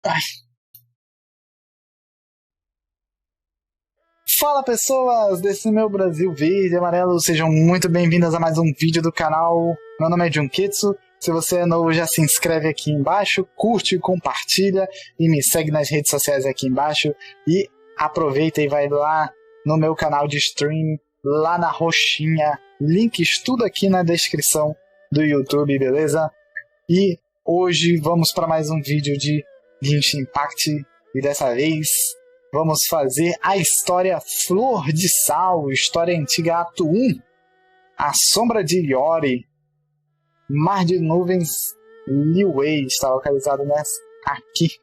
Ai. Fala pessoas desse meu Brasil verde e amarelo, sejam muito bem-vindas a mais um vídeo do canal. Meu nome é Junketsu. Se você é novo, já se inscreve aqui embaixo, curte, compartilha e me segue nas redes sociais aqui embaixo. E aproveita e vai lá no meu canal de stream, lá na roxinha, links tudo aqui na descrição do YouTube, beleza? E hoje vamos para mais um vídeo de Genshin Impact e dessa vez vamos fazer a história Flor de Sal, história antiga ato 1, A Sombra de Yori, Mar de Nuvens, Liwei, está localizado aqui.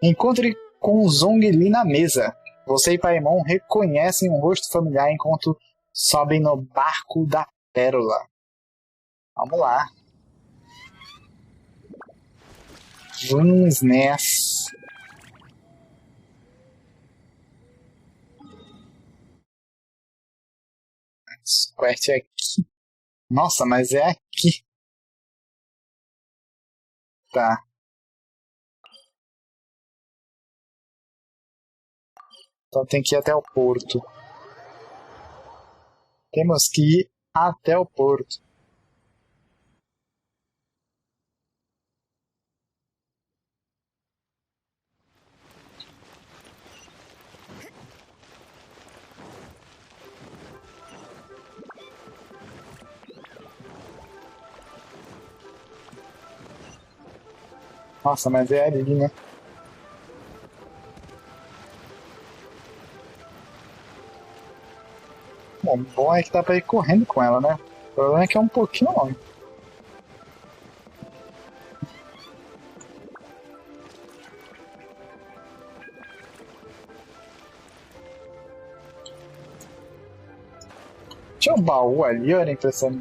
Encontre com Zhongli na mesa. Você e Paimon reconhecem um rosto familiar enquanto sobem no barco da Pérola. Vamos lá. Vamos nessa. Quest é aqui. Nossa, mas é aqui. Tá. Então tem que ir até o porto. Temos que ir até o porto. Nossa, mas é ali, né? Bom, o bom é que dá pra ir correndo com ela, né? O problema é que é um pouquinho longe. Tinha um baú ali, olha a impressão.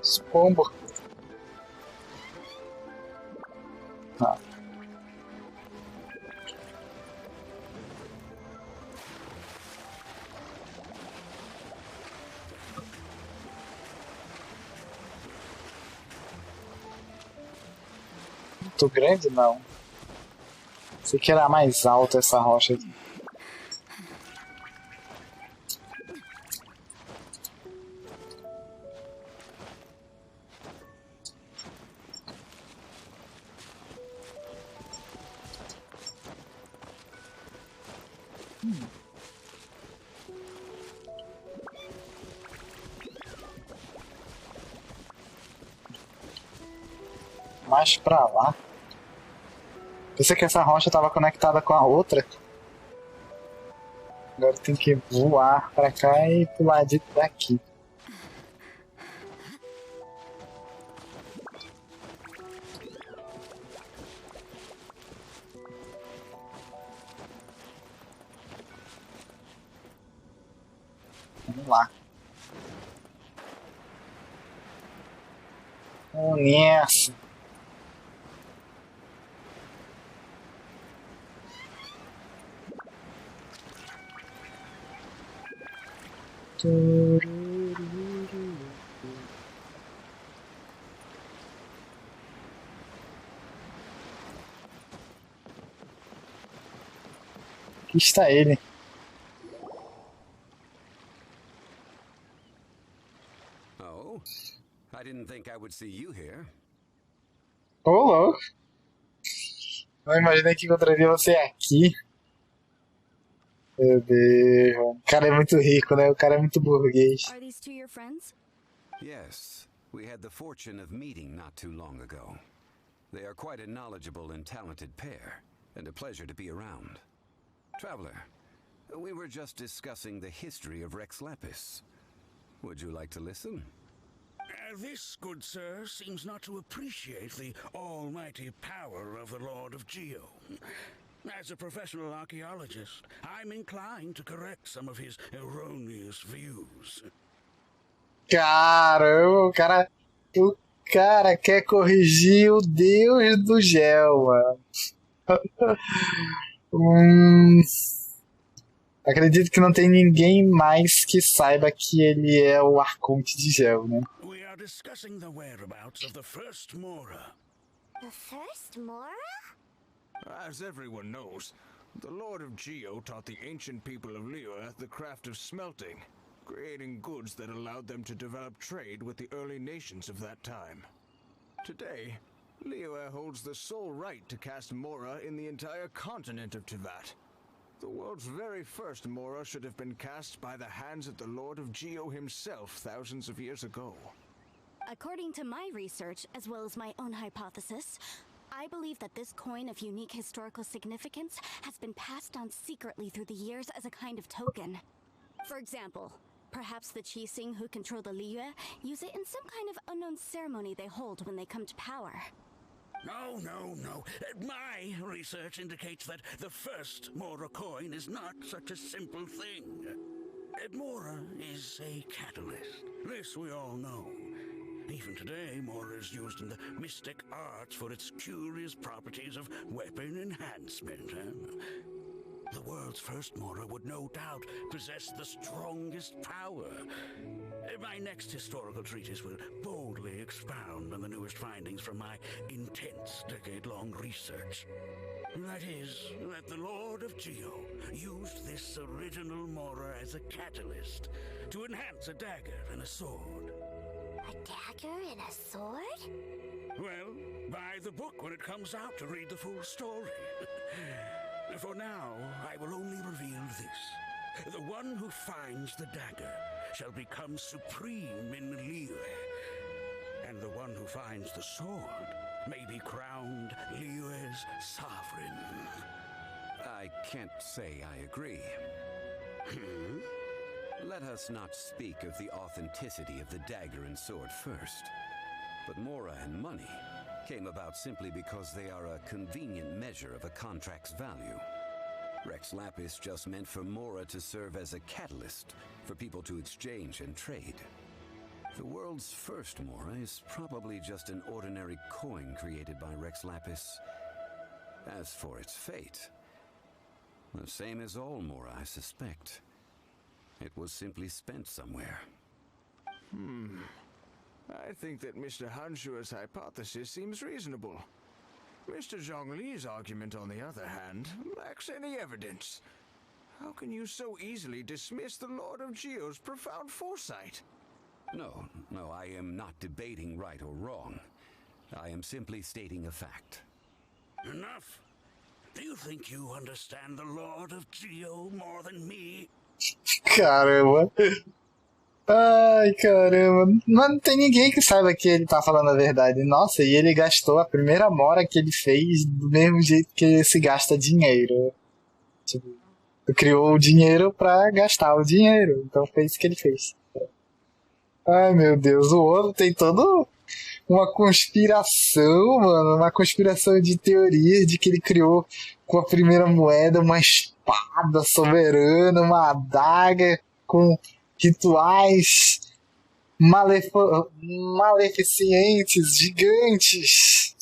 Os pombos. Ah. Muito grande, não. Sei que era mais alta essa rocha aqui. Mais pra lá. Pensei que essa rocha estava conectada com a outra. Agora tem que voar pra cá e pular daqui. Vamos lá. Vamos nessa. Aqui está ele. Oh, I didn't think I would see you here. Ô, louco. Não imaginei que encontraria você aqui. Meu Deus. O cara é muito rico, né? O cara é muito burguês. Are these two your friends? Yes, we had the fortune of meeting not too long ago. They are quite a knowledgeable and talented pair, and a pleasure to be around. Traveler, we were just discussing the history of Rex Lapis. Would you like to listen? This, good sir, seems not to appreciate the almighty power of the Lord of Geo. As a professional archaeologist, I'm inclined to correct some of his erroneous views. Caramba, o cara quer corrigir o Deus do gel, mano. Acredito que não tem ninguém mais que saiba que ele é o Arconte de gel, né? We are are discussing the whereabouts of the first Mora. The first Mora? As everyone knows, the Lord of Geo taught the ancient people of Liyue the craft of smelting, creating goods that allowed them to develop trade with the early nations of that time. Today, Liyue holds the sole right to cast Mora in the entire continent of Teyvat. The world's very first Mora should have been cast by the hands of the Lord of Geo himself thousands of years ago. According to my research, as well as my own hypothesis, I believe that this coin of unique historical significance has been passed on secretly through the years as a kind of token. For example, perhaps the Qixing who control the Liyue use it in some kind of unknown ceremony they hold when they come to power. No, no, no. My research indicates that the first Mora coin is not such a simple thing. Mora is a catalyst. This we all know. Even today, Mora is used in the mystic arts for its curious properties of weapon enhancement. The world's first Mora would no doubt possess the strongest power. My next historical treatise will boldly expound on the newest findings from my intense decade-long research. That is, that the Lord of Geo used this original Mora as a catalyst to enhance a dagger and a sword. A dagger and a sword? Well, buy the book when it comes out to read the full story. For now, I will only reveal this. The one who finds the dagger shall become supreme in Liyue, and the one who finds the sword may be crowned Liyue's sovereign. I can't say I agree. Let us not speak of the authenticity of the dagger and sword first. But Mora and money came about simply because they are a convenient measure of a contract's value. Rex Lapis just meant for Mora to serve as a catalyst for people to exchange and trade. The world's first Mora is probably just an ordinary coin created by Rex Lapis. As for its fate, the same as all Mora, I suspect. It was simply spent somewhere. I think that Mr. Hanshua's hypothesis seems reasonable. Mr. Zhongli's argument, on the other hand, lacks any evidence. How can you so easily dismiss the Lord of Geo's profound foresight? No, I am not debating right or wrong. I am simply stating a fact. Enough. Do you think you understand the Lord of Geo more than me? Caramba. Ai, caramba. Não tem ninguém que saiba que ele tá falando a verdade. Nossa, e ele gastou a primeira mora que ele fez do mesmo jeito que se gasta dinheiro. Tipo, criou o dinheiro pra gastar o dinheiro. Então foi isso que ele fez. Ai, meu Deus. O outro tem todo uma conspiração, mano. Uma conspiração de teorias de que ele criou com a primeira moeda uma espada soberana, uma adaga com rituais maleficientes, gigantes.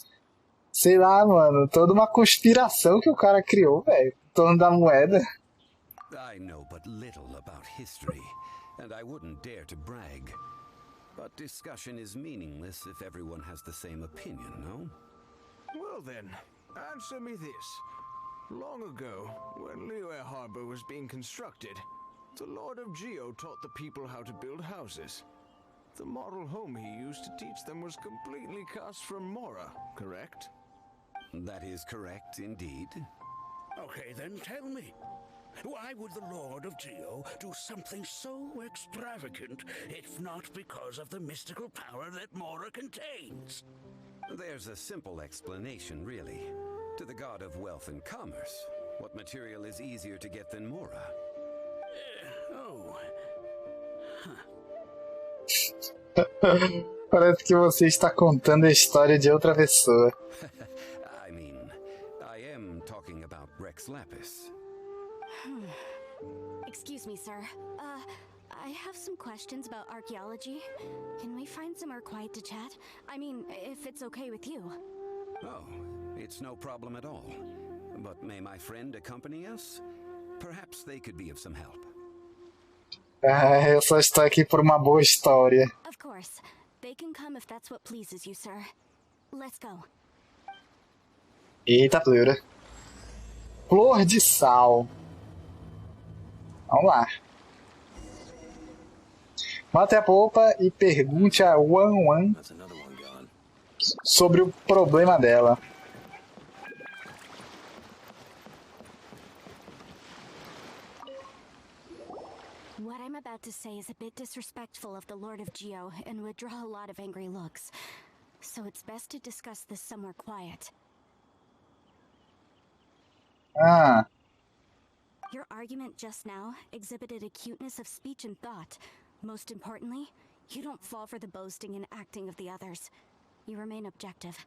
Sei lá, mano. Toda uma conspiração que o cara criou, velho, em torno da moeda. I know but little about history, and I wouldn't dare to brag. But discussion is meaningless if everyone has the same opinion, no? Well then, answer me this. Long ago, when Liyue Harbor was being constructed, the Lord of Geo taught the people how to build houses. The model home he used to teach them was completely cast from Mora, correct? That is correct, indeed. Okay, then tell me. Why would the Lord of Geo do something so extravagant, if not because of the mystical power that Mora contains? There's a simple explanation, really. To the god of wealth and commerce, what material is easier to get than Mora? Parece que você está contando a história de outra pessoa. I mean, I am talking about Rex Lapis. Excuse me, sir. I have some questions about archaeology. Can we find somewhere quiet to chat? I mean, if it's okay with you. Oh, it's no problem at all. But may my friend accompany us? Perhaps they could be of some help. Eu só estou aqui por uma boa história. Of course. They can that's what pleases you, sir. Let's go. Eita, pleura. Flor de Sal. Vamos lá. Mate a polpa e pergunte a Wan Wan sobre o problema dela. What I'm about to say is a bit disrespectful of the Lord of Geo and would draw a lot of angry looks. So it's best to discuss this somewhere quiet. Ah, Your argument just now exhibited a cuteness of speech and thought. Most importantly, you don't fall for the boasting and acting of the others. You remain objective.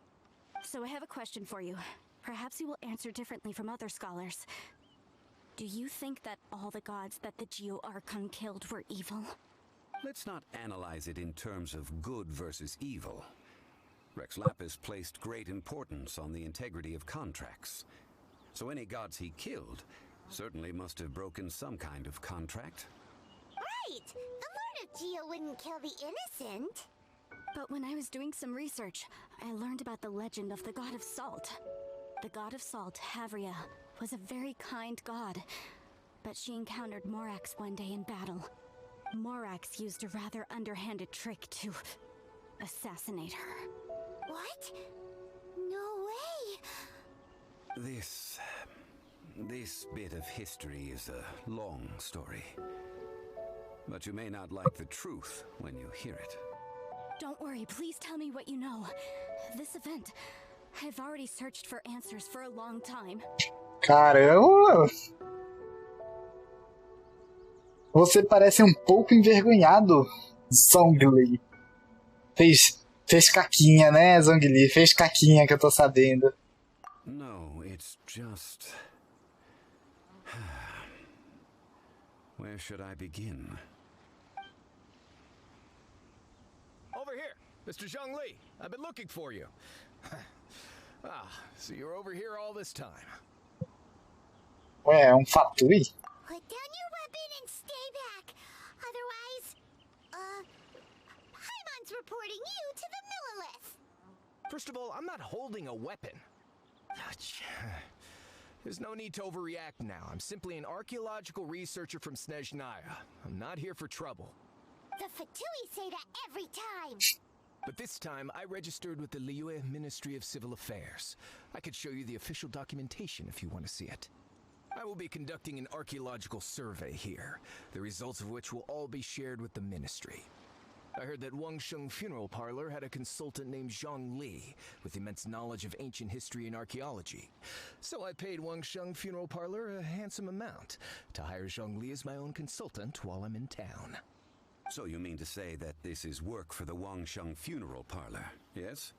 So I have a question for you. Perhaps you will answer differently from other scholars. Do you think that all the gods that the Geo Archon killed were evil? Let's not analyze it in terms of good versus evil. Rex Lapis placed great importance on the integrity of contracts. So any gods he killed certainly must have broken some kind of contract. Right! The Lord of Geo wouldn't kill the innocent. But when I was doing some research, I learned about the legend of the god of salt. The god of salt, Havria, was a very kind god, but she encountered Morax one day in battle. Morax used a rather underhanded trick to assassinate her. What? No way! This bit of history is a long story. But you may not like the truth when you hear it. Don't worry, please tell me what you know. This event, I've already searched for answers for a long time. caramba! Você parece um pouco envergonhado, Zhongli. Fez caquinha, né, Zhongli? Fez caquinha, que eu tô sabendo. No, it's just... Where should I begin? Over here, Mr. Zhongli. I've been looking for you. So you're over here all this time. Ué, é um fatui? Put down your weapon and stay back. Otherwise, Paimon's reporting you to the Millilith. First of all, I'm not holding a weapon. There's no need to overreact now. I'm simply an archaeological researcher from Snezhnaya. I'm not here for trouble. The Fatui say that every time. But this time, I registered with the Liyue Ministry of Civil Affairs. I could show you the official documentation if you want to see it. I will be conducting an archaeological survey here, the results of which will all be shared with the ministry. I heard that Wangsheng Funeral Parlor had a consultant named Zhang Li with immense knowledge of ancient history and archaeology. So I paid Wangsheng Funeral Parlor a handsome amount to hire Zhang Li as my own consultant while I'm in town. So you mean to say that this is work for the Wangsheng Funeral Parlor, yes?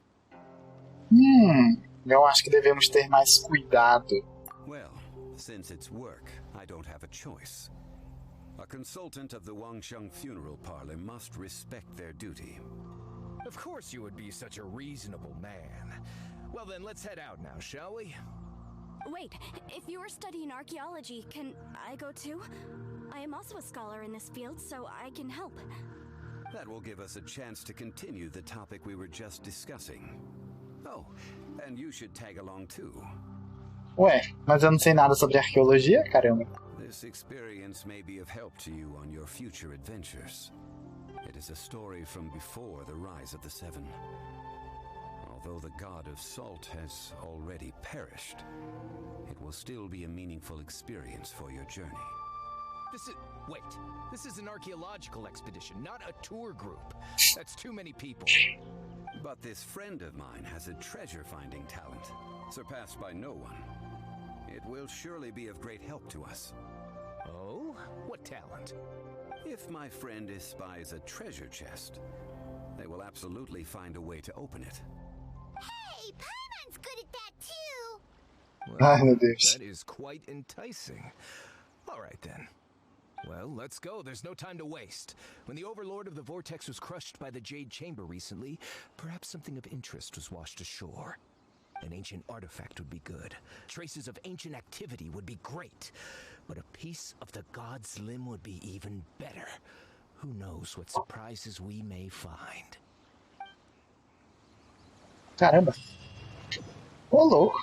Eu acho que devemos ter mais cuidado. Well, since it's work, I don't have a choice. A consultant of the Wangsheng Funeral Parlor must respect their duty. Of course you would be such a reasonable man. Well then, let's head out now, shall we? Wait, if you are studying archaeology, can I go too? I am also a scholar in this field, so I can help. That will give us a chance to continue the topic we were just discussing. Oh, and you should tag along too. Ué, mas eu não sei nada sobre arqueologia, caramba. This experience may be of help to you on your future adventures. It is a story from before the rise of the Seven. Although the god of salt has already perished, it will still be a meaningful experience for your journey. This is an archaeological expedition, not a tour group. That's too many people. But this friend of mine has a treasure-finding talent, surpassed by no one. It will surely be of great help to us. Oh? What talent? If my friend espies a treasure chest, they will absolutely find a way to open it. Hey, Paimon's good at that too. Ai, meu Deus. That is quite enticing. All right then. Well, let's go. There's no time to waste. When the Overlord of the Vortex was crushed by the Jade Chamber recently, perhaps something of interest was washed ashore. An ancient artifact would be good. Traces of ancient activity would be great. But a piece of the god's limb would be even better. Who knows what surprises we may find. Caramba. Ô, louco.